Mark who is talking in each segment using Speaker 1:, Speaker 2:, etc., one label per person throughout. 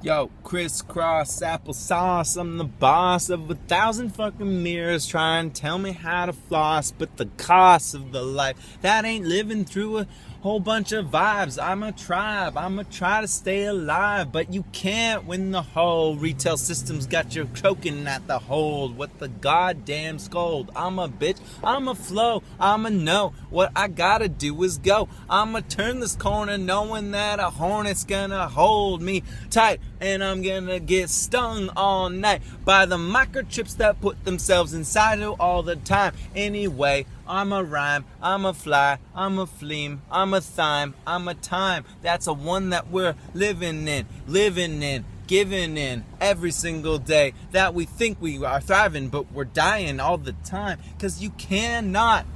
Speaker 1: Yo, crisscross applesauce, I'm the boss of 1,000 fucking mirrors trying to tell me how to floss, but the cost of the life, that ain't living through a whole bunch of vibes. I'm a tribe, I'ma try to stay alive, but you can't when the whole retail system's got you choking at the hold with the goddamn scold. I'm a bitch, I'm a flow, I'm a know, what I gotta do is go. I'ma turn this corner knowing that a hornet's gonna hold me tight, and I'm gonna get stung all night by the microchips that put themselves inside you all the time. Anyway, I'm a rhyme, I'm a fly, I'm a fleam, I'm a thyme, I'm a time. That's a one that we're living in, giving in every single day, that we think we are thriving, but we're dying all the time. Cause you cannot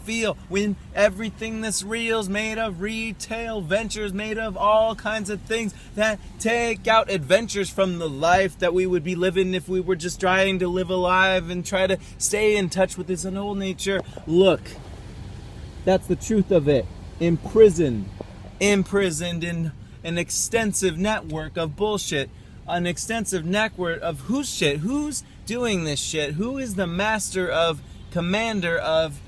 Speaker 1: feel when everything that's real is made of retail ventures, made of all kinds of things that take out adventures from the life that we would be living if we were just trying to live alive and try to stay in touch with this old nature. Look, that's the truth of it. Imprisoned in an extensive network of bullshit, an extensive network of whose shit, who's doing this shit, who is the master of commander of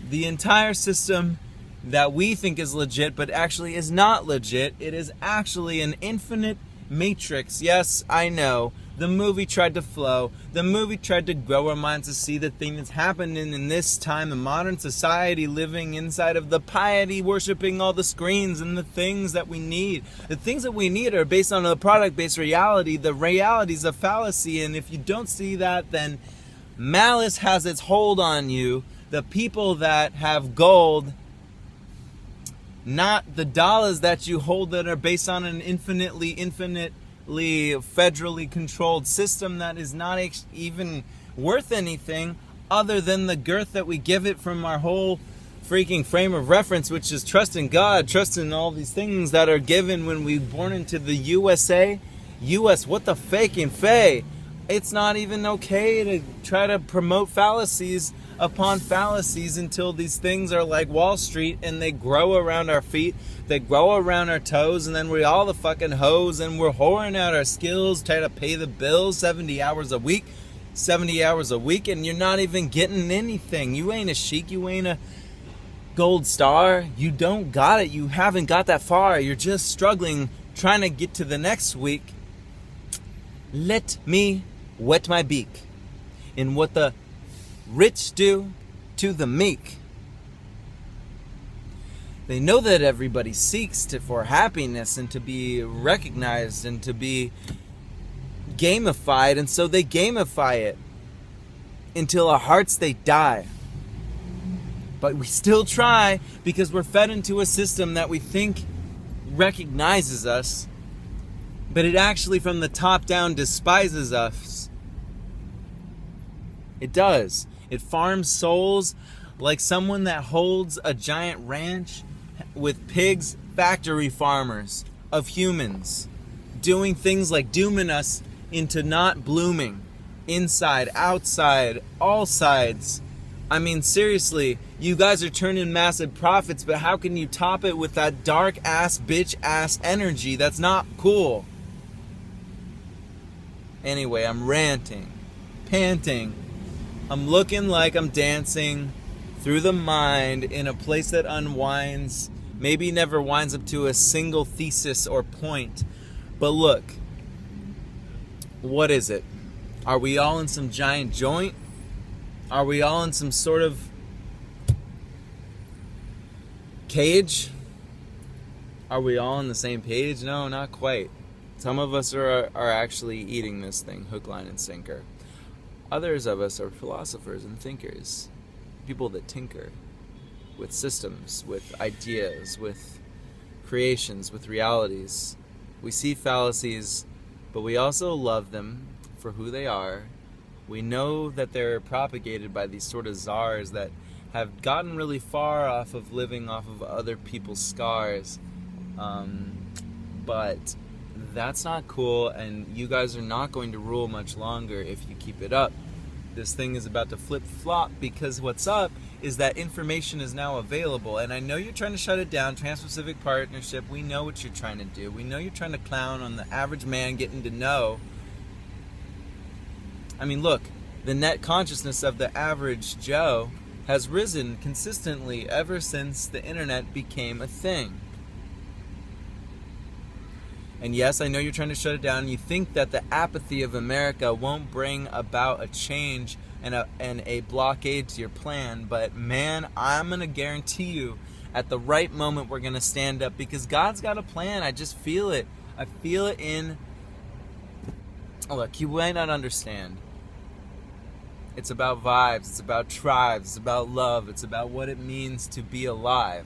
Speaker 1: the entire system that we think is legit, but actually is not legit. It is actually an infinite matrix. Yes, I know. The movie tried to flow. The movie tried to grow our minds to see the thing that's happening in this time, the modern society living inside of the piety, worshiping all the screens and the things that we need. The things that we need are based on a product-based reality. The reality is a fallacy, and if you don't see that, then malice has its hold on you. The people that have gold, not the dollars that you hold that are based on an infinitely federally controlled system that is not even worth anything other than the girth that we give it from our whole freaking frame of reference, which is trust in God, trust in all these things that are given when we born into the USA. What the faking fay? It's not even okay to try to promote fallacies upon fallacies until these things are like Wall Street and they grow around our feet, they grow around our toes, and then we're all the fucking hoes and we're whoring out our skills, trying to pay the bills 70 hours a week, and you're not even getting anything. You ain't a sheik, you ain't a gold star, you don't got it, you haven't got that far, you're just struggling trying to get to the next week. Let me wet my beak in what the rich do to the meek. They know that everybody seeks for happiness and to be recognized and to be gamified, and so they gamify it until our hearts they die. But we still try because we're fed into a system that we think recognizes us, but it actually from the top down despises us. It does. It farms souls like someone that holds a giant ranch with pigs, factory farmers of humans, doing things like dooming us into not blooming, inside, outside, all sides. I mean, seriously, you guys are turning massive profits, but how can you top it with that dark ass, bitch ass energy? That's not cool. Anyway, I'm ranting, panting. I'm looking like I'm dancing through the mind in a place that unwinds, maybe never winds up to a single thesis or point. But look, what is it? Are we all in some giant joint? Are we all in some sort of cage? Are we all on the same page? No, not quite. Some of us are actually eating this thing, hook, line, and sinker. Others of us are philosophers and thinkers, people that tinker with systems, with ideas, with creations, with realities. We see fallacies, but we also love them for who they are. We know that they're propagated by these sort of czars that have gotten really far off of living off of other people's scars. But that's not cool, and you guys are not going to rule much longer if you keep it up. This thing is about to flip-flop because what's up is that information is now available. And I know you're trying to shut it down, Trans-Pacific Partnership. We know what you're trying to do. We know you're trying to clown on the average man getting to know. I mean, look, the net consciousness of the average Joe has risen consistently ever since the internet became a thing. And yes, I know you're trying to shut it down. You think that the apathy of America won't bring about a change and a blockade to your plan. But man, I'm going to guarantee you at the right moment we're going to stand up because God's got a plan. I just feel it. I feel it in... Oh, look, you might not understand. It's about vibes. It's about tribes. It's about love. It's about what it means to be alive.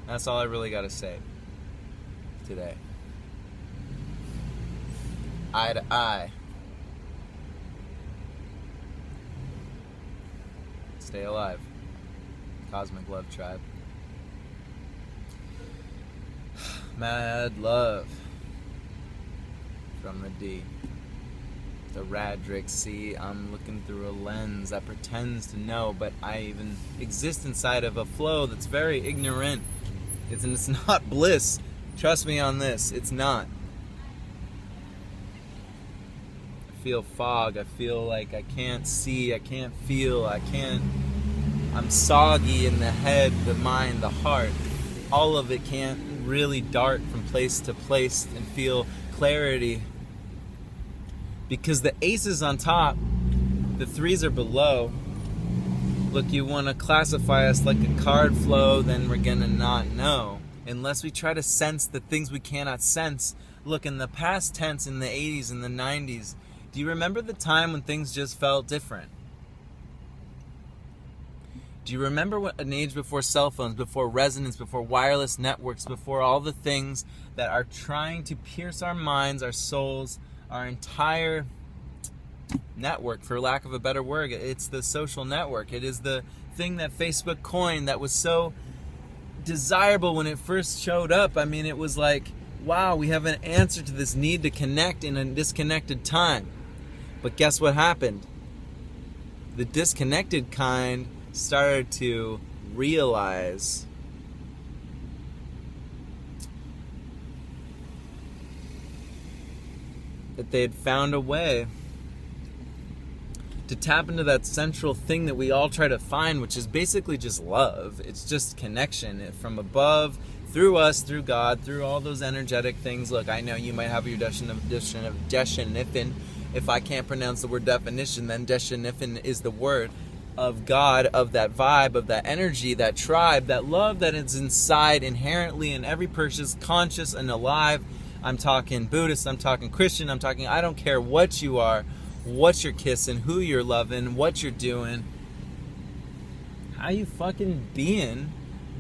Speaker 1: That's all I really got to say today. Eye to eye. Stay alive. Cosmic Love Tribe. Mad love from the D. The Radrick. See, I'm looking through a lens that pretends to know, but I even exist inside of a flow that's very ignorant. It's not bliss. Trust me on this. It's not. I feel fog. I feel like I can't see. I can't feel. I'm soggy in the head, the mind, the heart. All of it can't really dart from place to place and feel clarity. Because the ace is on top, the threes are below. Look, you want to classify us like a card flow, then we're going to not know. Unless we try to sense the things we cannot sense. Look, in the past tense, in the 80s and the 90s, do you remember the time when things just felt different? Do you remember an age before cell phones, before resonance, before wireless networks, before all the things that are trying to pierce our minds, our souls, our entire network, for lack of a better word? It's the social network. It is the thing that Facebook coined that was so desirable when it first showed up. I mean, it was like, wow, we have an answer to this need to connect in a disconnected time. But guess what happened? The disconnected kind started to realize that they had found a way to tap into that central thing that we all try to find, which is basically just love. It's just connection from above, through us, through God, through all those energetic things. Look, I know you might have your definition. If I can't pronounce the word definition, then definition is the word of God, of that vibe, of that energy, that tribe, that love that is inside inherently in every person's conscious and alive. I'm talking Buddhist, I'm talking Christian, I don't care what you are, what you're kissing, who you're loving, what you're doing, how you fucking being.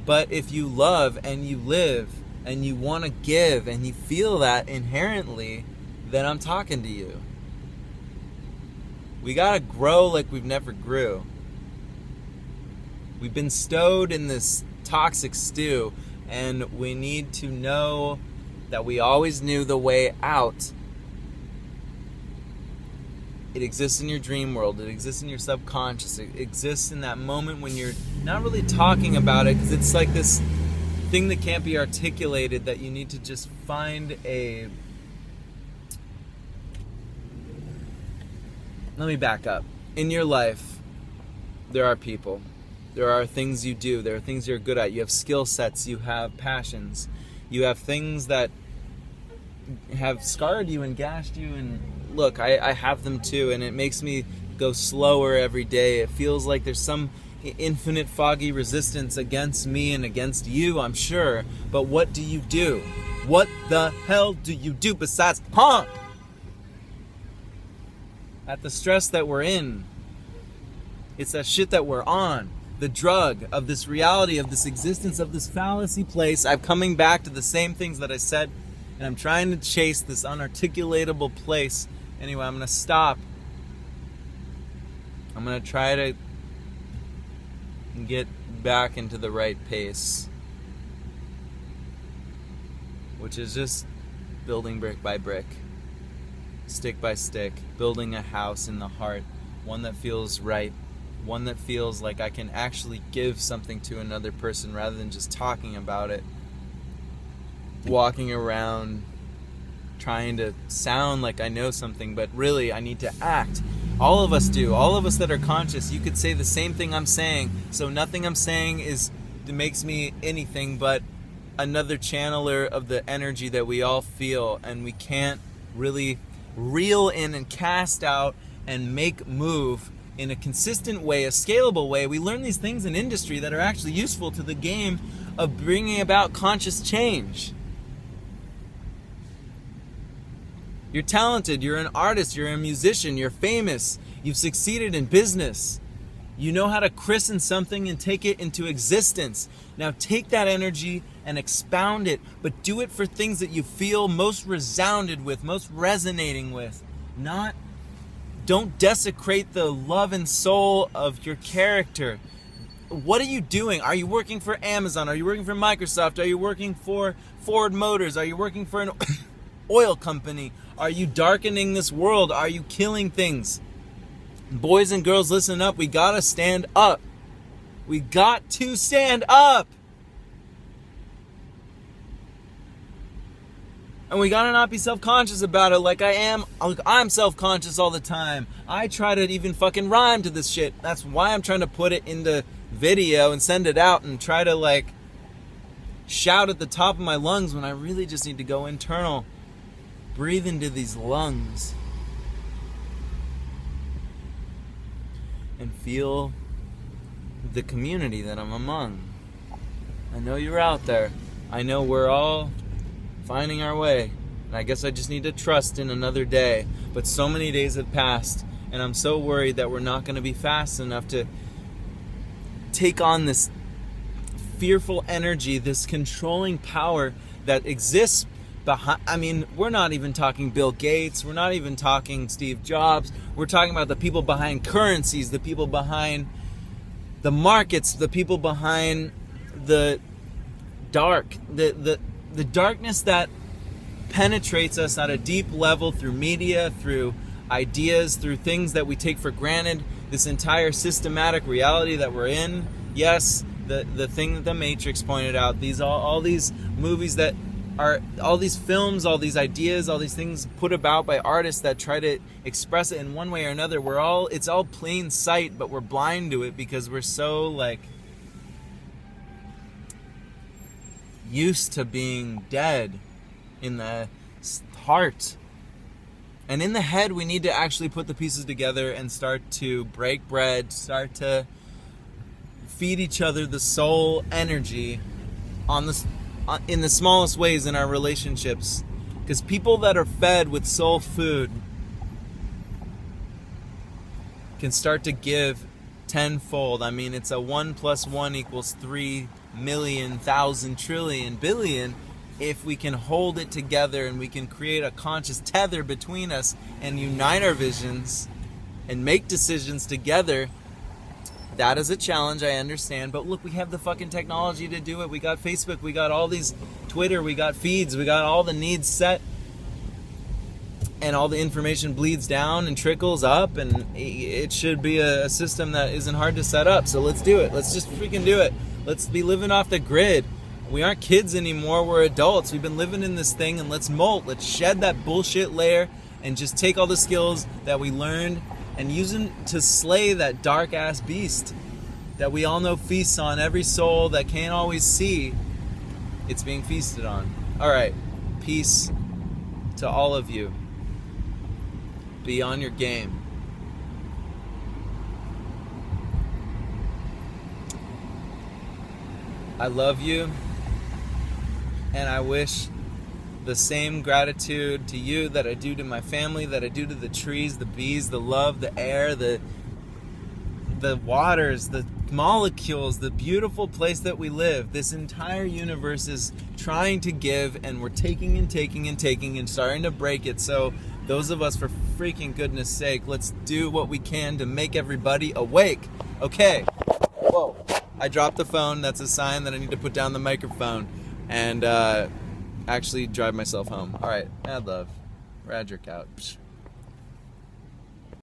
Speaker 1: But if you love and you live and you want to give and you feel that inherently, then I'm talking to you. We gotta grow like we've never grew. We've been stowed in this toxic stew, and we need to know that we always knew the way out. It exists in your dream world. It exists in your subconscious. It exists in that moment when you're not really talking about it, because it's like this thing that can't be articulated, that you need to just find a... Let me back up. In your life, there are people. There are things you do. There are things you're good at. You have skill sets. You have passions. You have things that have scarred you and gashed you. And look, I have them too. And it makes me go slower every day. It feels like there's some infinite foggy resistance against me and against you, I'm sure. But what do you do? What the hell do you do besides honk at the stress that we're in? It's that shit that we're on. The drug of this reality, of this existence, of this fallacy place. I'm coming back to the same things that I said, and I'm trying to chase this unarticulatable place. Anyway, I'm going to stop. I'm going to try to get back into the right pace. which is just building brick by brick, stick by stick, building a house in the heart, one that feels right, one that feels like I can actually give something to another person rather than just talking about it, walking around trying to sound like I know something, but really I need to act. All of us do. All of us that are conscious, you could say the same thing I'm saying, so nothing I'm saying makes me anything but another channeler of the energy that we all feel, and we can't really reel in and cast out and make move in a consistent way, a scalable way. We learn these things in industry that are actually useful to the game of bringing about conscious change. You're talented, you're an artist, you're a musician, you're famous, you've succeeded in business. You know how to christen something and take it into existence. Now take that energy and expound it, but do it for things that you feel most resounded with, most resonating with. Don't desecrate the love and soul of your character. What are you doing? Are you working for Amazon? Are you working for Microsoft? Are you working for Ford Motors? Are you working for an oil company? Are you darkening this world? Are you killing things? Boys and girls, listen up. We gotta stand up. We got to stand up. And we gotta not be self-conscious about it like I am. I'm self-conscious all the time. I try to even fucking rhyme to this shit. That's why I'm trying to put it into video and send it out and try to shout at the top of my lungs when I really just need to go internal. Breathe into these lungs and feel the community that I'm among. I know you're out there. I know we're all finding our way. And I guess I just need to trust in another day. But so many days have passed, and I'm so worried that we're not going to be fast enough to take on this fearful energy, this controlling power that exists behind. I mean, we're not even talking Bill Gates. We're not even talking Steve Jobs. We're talking about the people behind currencies, the people behind the markets, the people behind the darkness that penetrates us at a deep level through media, through ideas, through things that we take for granted, this entire systematic reality that we're in. Yes, the thing that the Matrix pointed out, all these movies that are, all these films, all these ideas, all these things put about by artists that try to express it in one way or another, it's all plain sight, but we're blind to it because we're so used to being dead in the heart. And in the head, we need to actually put the pieces together and start to break bread, start to feed each other the soul energy in the smallest ways in our relationships. Because people that are fed with soul food can start to give tenfold. I mean, it's a 1 + 1 = 3 million, 1,000, trillion, billion. If we can hold it together and we can create a conscious tether between us and unite our visions and make decisions together, that is a challenge, I understand. But look, we have the fucking technology to do it. We got Facebook, we got all these Twitter, we got feeds, we got all the needs set, and all the information bleeds down and trickles up, and it should be a system that isn't hard to set up. So let's do it. Let's just freaking do it. Let's be living off the grid. We aren't kids anymore, we're adults. We've been living in this thing, and let's molt. Let's shed that bullshit layer and just take all the skills that we learned and use them to slay that dark ass beast that we all know feasts on every soul that can't always see it's being feasted on. Alright, peace to all of you. Be on your game. I love you, and I wish the same gratitude to you that I do to my family, that I do to the trees, the bees, the love, the air, the waters, the molecules, the beautiful place that we live. This entire universe is trying to give, and we're taking and taking and taking and starting to break it. So those of us, for freaking goodness sake, let's do what we can to make everybody awake. Okay. Whoa. I dropped the phone. That's a sign that I need to put down the microphone. And actually drive myself home. All right, mad love. Rad your couch.